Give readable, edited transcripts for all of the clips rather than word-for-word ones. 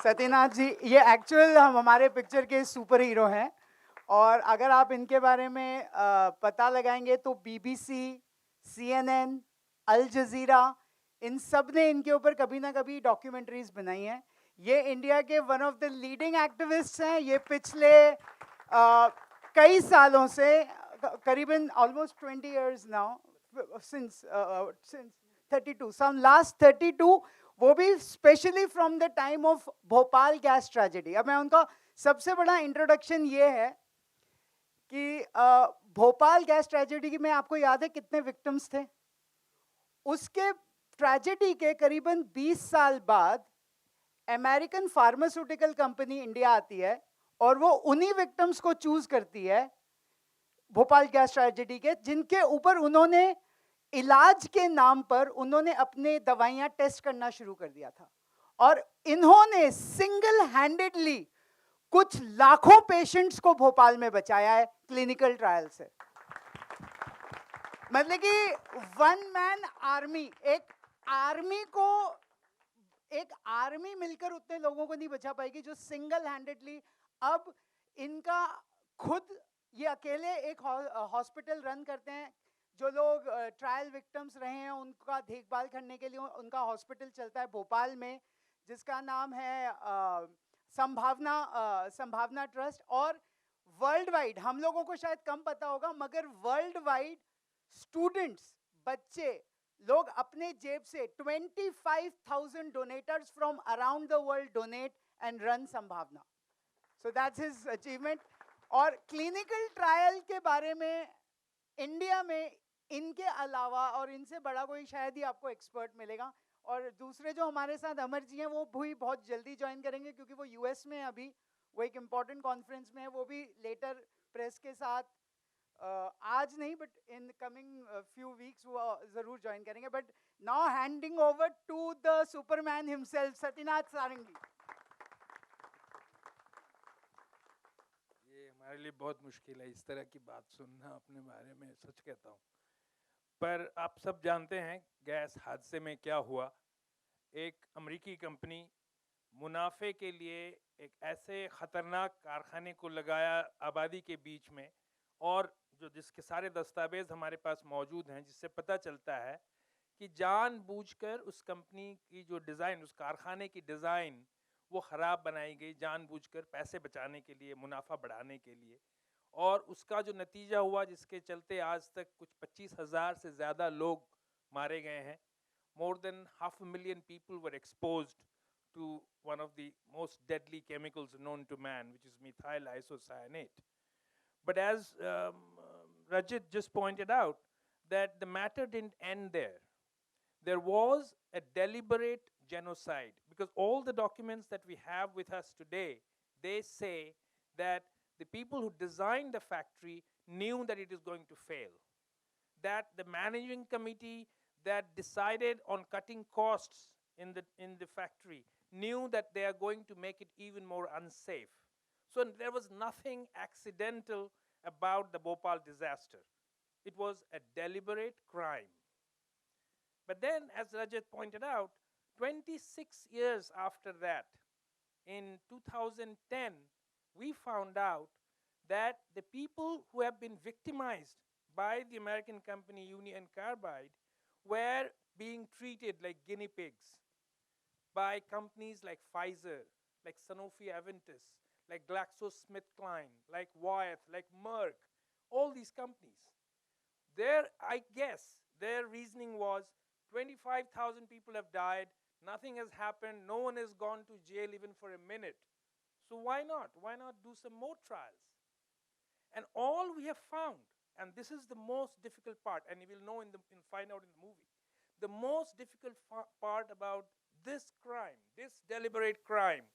सत्यनाथ जी ये एक्चुअल हमारे पिक्चर के सुपर हीरो हैं और अगर आप इनके बारे में पता लगाएंगे तो बीबीसी, CNN, अल जजीरा इन सब ने इनके ऊपर कभी ना कभी डॉक्यूमेंट्रीज बनाई हैं। ये इंडिया के one of the leading activists हैं। ये पिछले कई सालों से करीबन almost 20 years now since 32 some last 32 वो भी specially from the time of Bhopal gas tragedy. अब मैं उनका सबसे बड़ा इंट्रोडक्शन ये है कि भोपाल गैस ट्रेजेडी में आपको याद है कितने विक्टिम्स थे? उसके ट्रेजेडी के करीबन 20 साल बाद अमेरिकन फार्मास्यूटिकल कंपनी इंडिया आती है और वो उन्हीं विक्टिम्स को चूज करती है भोपाल गैस ट्रेजेडी के, जिनके ऊपर उन्होंने इलाज के नाम पर उन्होंने अपने दवाइयां टेस्ट करना शुरू कर दिया था। और इन्होंने सिंगल हैंडेडली कुछ लाखों पेशेंट्स को भोपाल में बचाया है क्लिनिकल ट्रायल से। मतलब कि वन मैन आर्मी, एक आर्मी मिलकर उतने लोगों को नहीं बचा पाएगी जो सिंगल हैंडेडली। अब इनका खुद ये अकेले एक हॉस्पिटल रन करते हैं। जो लोग ट्रायल विक्टिम्स रहे हैं उनका देखभाल करने के लिए उनका हॉस्पिटल चलता है भोपाल में, जिसका नाम है संभावना ट्रस्ट। और वर्ल्ड वाइड, हम लोगों को शायद कम पता होगा, मगर वर्ल्ड वाइड स्टूडेंट्स, बच्चे लोग अपने जेब से 25,000 donators from around the world donate and run Sambhavna. So that's his achievement. और क्लिनिकल ट्रायल के बारे में इंडिया में इनके अलावा और इनसे बड़ा कोई शायद ही आपको एक्सपर्ट मिलेगा। और दूसरे जो हमारे साथ अमर जी हैं वो भी बहुत जल्दी ज्वाइन करेंगे क्योंकि वो यूएस में अभी वो एक इम्पॉर्टेंट कॉन्फ्रेंस में है। वो भी लेटर प्रेस के साथ आज नहीं but in coming few weeks वो जरूर ज्वाइन करेंगे। But now handing over to the superman himself, Satyanath Sarangi. ये हमारे लिए बहुत मुश्किल है इस तरह की बात सुनना अपने बारे में, सच कहता हूँ। पर आप सब जानते हैं गैस हादसे में क्या हुआ। एक अमेरिकी कंपनी मुनाफे के लिए एक ऐसे खतरनाक कारखाने को लगाया आबादी के बीच में, और जिसके सारे दस्तावेज हमारे पास मौजूद हैं, जिससे पता चलता है कि जानबूझकर उस कंपनी की जो डिज़ाइन, उस कारखाने की डिज़ाइन वो ख़राब बनाई गई, जानबूझकर पैसे बचाने के लिए, मुनाफा बढ़ाने के लिए। और उसका जो नतीजा हुआ, जिसके चलते आज तक कुछ 25,000 से ज़्यादा लोग मारे गए हैं। More than 500,000 people were exposed to one of the most deadly chemicals known to man, which is methyl isocyanate. But as Rajit just pointed out, that the matter didn't end there. There was a deliberate genocide, because all the documents that we have with us today, they say that the people who designed the factory knew that it is going to fail, that the managing committee that decided on cutting costs in the factory knew that they are going to make it even more unsafe. So there was nothing accidental about the Bhopal disaster. It was a deliberate crime. But then, as Rajat pointed out, 26 years after that, in 2010, we found out that the people who have been victimized by the American company Union Carbide were being treated like guinea pigs by companies like Pfizer, like Sanofi Aventis, like GlaxoSmithKline, like Wyeth, like Merck, all these companies. I guess their reasoning was 25,000 people have died, nothing has happened, no one has gone to jail even for a minute. So why not? Why not do some more trials? And all we have found, and this is the most difficult part, and you will know find out in the movie, the most difficult part about this crime, this deliberate crime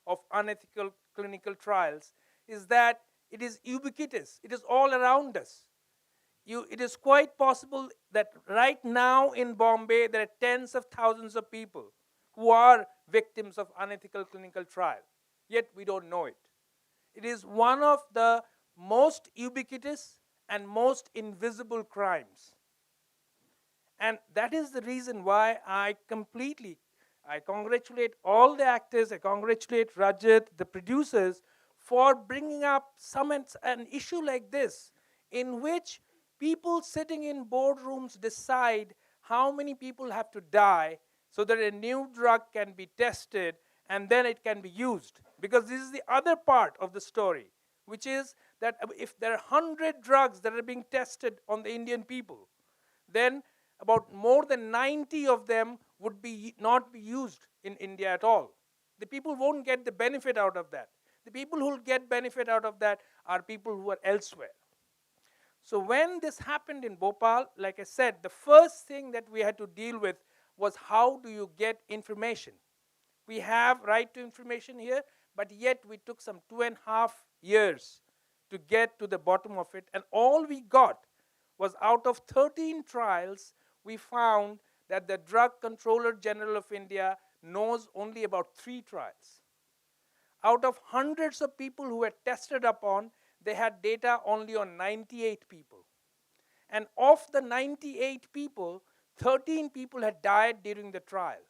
of unethical clinical trials, is that it is ubiquitous. It is all around us. It is quite possible that right now in Bombay there are tens of thousands of people who are victims of unethical clinical trial, yet we don't know it. It is one of the most ubiquitous and most invisible crimes. And that is the reason why I completely I congratulate all the actors, I congratulate Rajat, the producers, for bringing up an issue like this, in which people sitting in boardrooms decide how many people have to die so that a new drug can be tested and then it can be used. Because this is the other part of the story, which is that if there are 100 drugs that are being tested on the Indian people, then about more than 90 of them would not be used in India at all. The people won't get the benefit out of that. The people who will get benefit out of that are people who are elsewhere. So when this happened in Bhopal, like I said, the first thing that we had to deal with was how do you get information? We have right to information here, but yet we took some 2.5 years to get to the bottom of it, and all we got was out of 13 trials, we found that the Drug Controller General of India knows only about 3 trials. Out of hundreds of people who were tested upon, they had data only on 98 people. And of the 98 people, 13 people had died during the trial.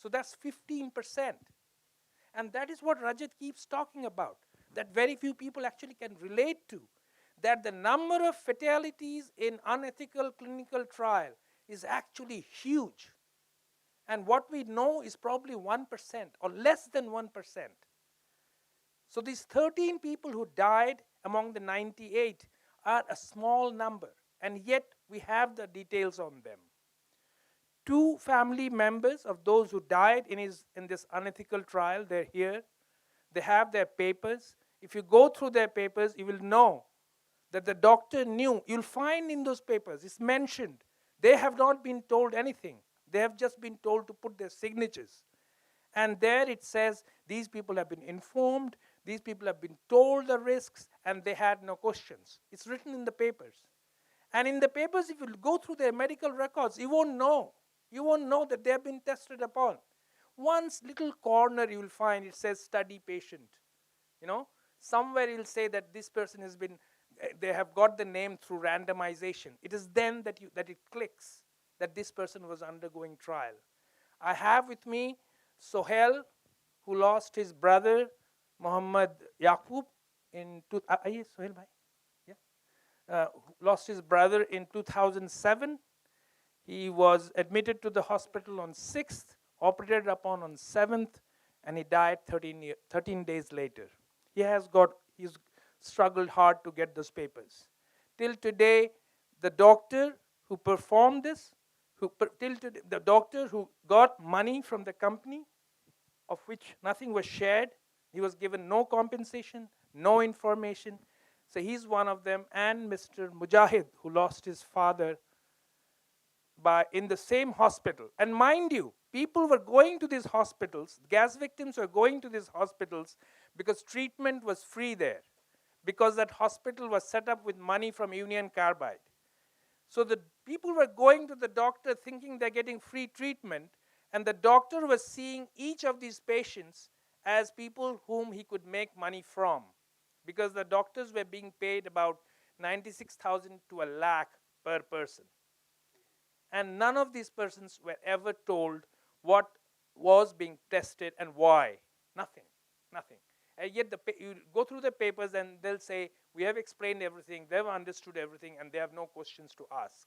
So that's 15%. And that is what Rajat keeps talking about, that very few people actually can relate to, that the number of fatalities in unethical clinical trial is actually huge. And what we know is probably 1% or less than 1%. So these 13 people who died among the 98 are a small number, and yet we have the details on them. 2 family members of those who died in this unethical trial, they're here. They have their papers. If you go through their papers, you will know that the doctor knew. You'll find in those papers, it's mentioned. They have not been told anything. They have just been told to put their signatures. And there it says, these people have been informed, these people have been told the risks, and they had no questions. It's written in the papers. And in the papers, if you go through their medical records, you won't know. You won't know that they have been tested upon. Once little corner you will find, it says study patient. You know, somewhere you'll say that this person has been, they have got the name through randomization. It is then that it clicks that this person was undergoing trial. I have with me Sohail, who lost his brother Muhammad Yaqub in Sohail bhai? Yeah. Lost his brother in 2007. He was admitted to the hospital on 6th, operated upon on 7th, and he died 13 days later. He's struggled hard to get those papers. Till today, the doctor who performed this, the doctor who got money from the company, of which nothing was shared, he was given no compensation, no information. So he's one of them, and Mr. Mujahid, who lost his father in the same hospital. And mind you, people were going to these hospitals, gas victims were going to these hospitals because treatment was free there, because that hospital was set up with money from Union Carbide. So the people were going to the doctor thinking they're getting free treatment, and the doctor was seeing each of these patients as people whom he could make money from, because the doctors were being paid about 96,000 to a lakh per person. And none of these persons were ever told what was being tested and why. Nothing. And yet you go through the papers and they'll say, we have explained everything, they've understood everything, and they have no questions to ask.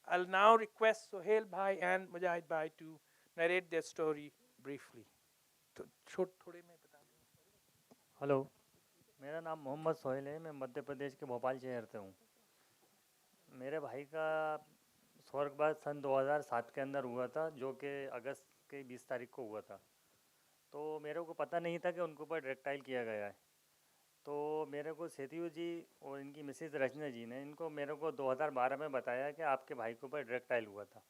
I'll now request Sohail bhai and Mujahid bhai to narrate their story briefly. Hello, मेरा नाम मोहम्मद सोहेल है। मैं मध्य प्रदेश के भोपाल शहर से हूँ। मेरे भाई का स्वर्गवास सन 2007 के अंदर हुआ था, जो कि अगस्त के 20 तारीख को हुआ था। तो मेरे को पता नहीं था कि उनके ऊपर ड्रग किया गया है। तो मेरे को सेतु जी और इनकी मिसेज रचना जी ने मेरे को 2012 में बताया कि आपके भाई के ऊपर ड्रग हुआ था।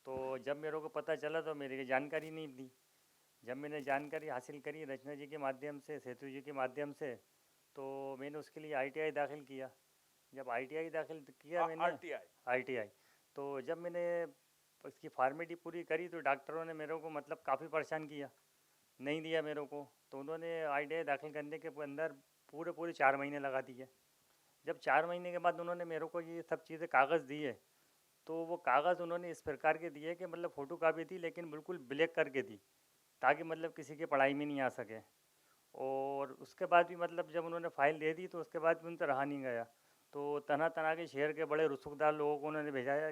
तो जब मेरे को पता चला तो मेरी जानकारी नहीं थी। जब मैंने जानकारी हासिल करी रचना जी के माध्यम से, सेतु जी के माध्यम से, तो मैंने उसके लिए ITI दाखिल किया। जब ITI दाखिल किया मैंने ITI, तो जब मैंने उसकी फॉर्मेलिटी पूरी करी तो डॉक्टरों ने मेरे को मतलब काफ़ी परेशान किया, नहीं दिया मेरे को। तो उन्होंने ITI दाखिल करने के अंदर पूरे 4 महीने लगा दिए। जब 4 महीने के बाद उन्होंने मेरे को ये सब चीज़ें कागज़ दिए, तो वो कागज़ उन्होंने इस प्रकार के दिए कि मतलब फ़ोटो कापी थी लेकिन बिल्कुल ब्लैक करके दी, ताकि मतलब किसी की पढ़ाई में नहीं आ सके। और उसके बाद भी मतलब जब उन्होंने फ़ाइल दे दी तो उसके बाद भी उनसे रहा नहीं गया। तो तरह-तरह के शहर के बड़े रसूखदार लोगों को उन्होंने भेजाया,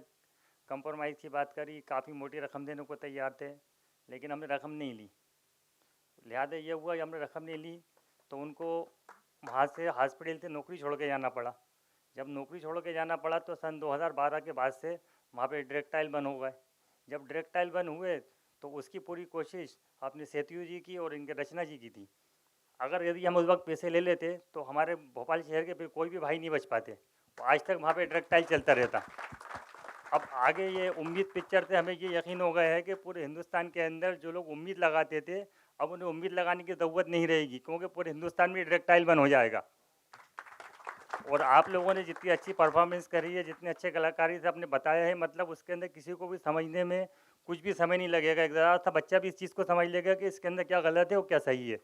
कंप्रोमाइज़ की बात करी, काफ़ी मोटी रकम देने को तैयार थे, लेकिन हमने रकम नहीं ली। लिहाजा ये हुआ कि हमने रकम नहीं ली, तो उनको वहाँ से हॉस्पिटल से नौकरी छोड़ के जाना पड़ा। जब नौकरी छोड़ के जाना पड़ा तो सन 2012 के बाद से वहाँ पे डायरेक्टाइल बंद हो गए। जब डायरेक्टाइल बंद हुए तो उसकी पूरी कोशिश अपने सेतु जी की और इनके रचना जी की थी। अगर यदि हम उस वक्त पैसे ले लेते तो हमारे भोपाल शहर के फिर कोई भी भाई नहीं बच पाते, तो आज तक वहाँ पे डायरेक्टाइल चलता रहता। अब आगे ये उम्मीद पिक्चर से हमें ये यकीन हो गया है कि पूरे हिंदुस्तान के अंदर जो लोग उम्मीद लगाते थे, अब उन्हें उम्मीद लगाने की ज़रूरत नहीं रहेगी, क्योंकि पूरे हिंदुस्तान में डायरेक्टाइल बंद हो जाएगा। और आप लोगों ने जितनी अच्छी परफॉर्मेंस करी है, जितने अच्छे कलाकारी से आपने बताया है, मतलब उसके अंदर किसी को भी समझने में कुछ भी समय नहीं लगेगा। एक ज़रा सा बच्चा भी इस चीज़ को समझ लेगा कि इसके अंदर क्या गलत है और क्या सही है।